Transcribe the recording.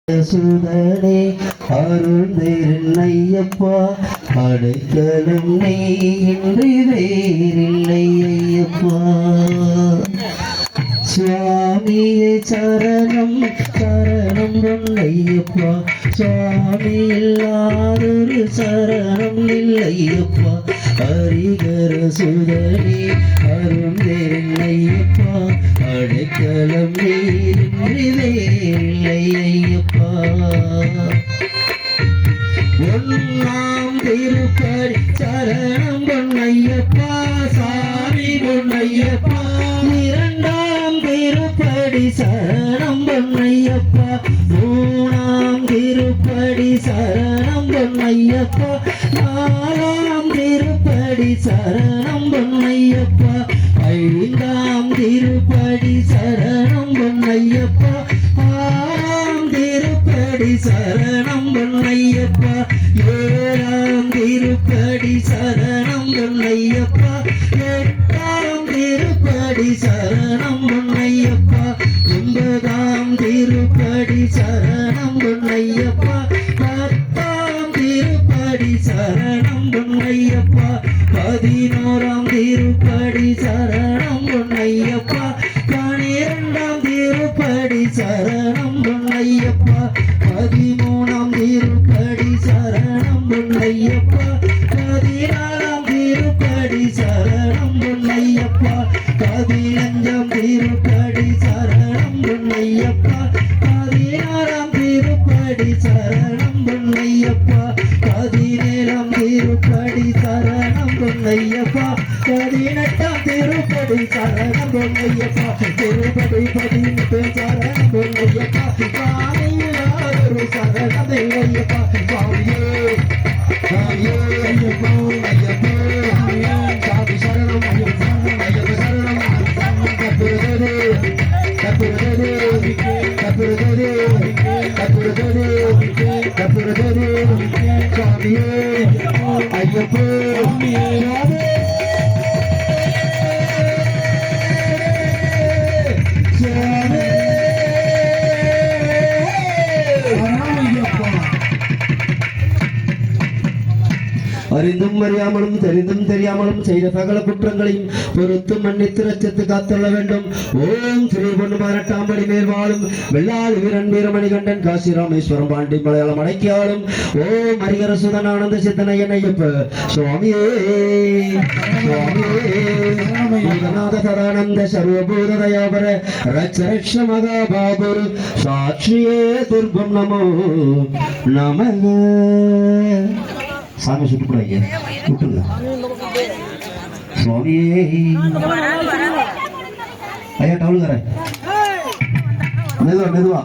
சுதனே அருள்நெய்யப்பா அடைக்கலம் நீ இன்றி வேறில்லை ஐயப்பா. சுவாமியே சரணம் சரணம் ஐயப்பா, சுவாமி இல்லாதொரு சரணம் இல்லையப்பா. ஹரிகர சுதனே அருள்நெய்யப்பா அடைக்கலம் நீ இன்றி வேறில்லை ஐயப்பா. ஒன்னாம் திருப்படி சரணம் பொன்னையப்பா சாமி பொன்னையப்பா. இரண்டாம் திருப்படி சரணம் பொன்னையப்பா. மூணாம் திருப்படி சரணம் பொன்னையப்பா. நாலாம் திருப்படி சரணம் பொன்னையப்பா. ஐந்தாம் திருப்படி சரணம் பொன்னையப்பா. ஆறாம் திருப்படி சரணம் பொன்னையப்பா. ஏழாம் திருப்படி சரணம் பொன்னையப்பா. எட்டாம் திருப்படி சரணம் பொன்னையப்பா. ஒன்பதாம் திருப்படி சரணம் பொன்னையப்பா. பத்தாம் திருப்படி சரணம் பொன்னையப்பா. பதினோராம் திருப்படி சரணம் பொன்னையப்பா. பனிரெண்டாம் திருப்படி சரணம் பொன்னையப்பா. பதிமூணாம் திருப்படி சரணம் பொன்னையப்பா. பதினாலாம் திருப்படி சரணம் பொன்னையப்பா. பதினஞ்சாம் திருப்படி சரணம் பொன்னையப்பா. பதினாறாம் திருப்படி சரணம் பொன்னையப்பா. பதினேழாம் திருப்படி சரணம் பொன்னையப்பா. பதினெட்டாம் திருப்படி சரணம் பொன்னையப்பா. திருப்படி 18 சரணம் பொன்னையப்பா. சாமியாரொரு சரணம் ஐயப்பா. சாமியே சாமியே ஐயப்போ ஐயப்போ சாமி சரணம் ஐயப்ப சரணம் கப்புரதே கப்புரதே கப்புரதே கப்புரதே கப்புரதே சாமியே ஐயப்போ அறிந்தும் அறியாமலும் தெரிந்தும் தெரியாமலும் செய்த சகல குற்றங்களையும் பொறுத்து மன்னித்து ரட்சித்து காத்துள்ள வேண்டும். ஓம் ஸ்ரீ பொண்ணு 18 படி மேல் வாழும் வெள்ளாள் வீரன் வீரமணிகண்டன் காசி ராமேஸ்வரம் பாண்டி மலையாளம் அடைக்கியாலும் ஓம் ஹரிஹர சுதன் ஆனந்த சித்தனையன் ஐயப்ப சுவாமியே சுவாமியே சதானந்த சர்வபூத தயாபர ரட்ச ரக்ஷ மகாபாபுர் சாட்சியே துர்பம் நமோ நமக. சாமி சுட்டுக்கூடாங்க விட்டுங்க சுவாமியே. ஐயா டவுலுக்காரன் மெதுவா மெதுவா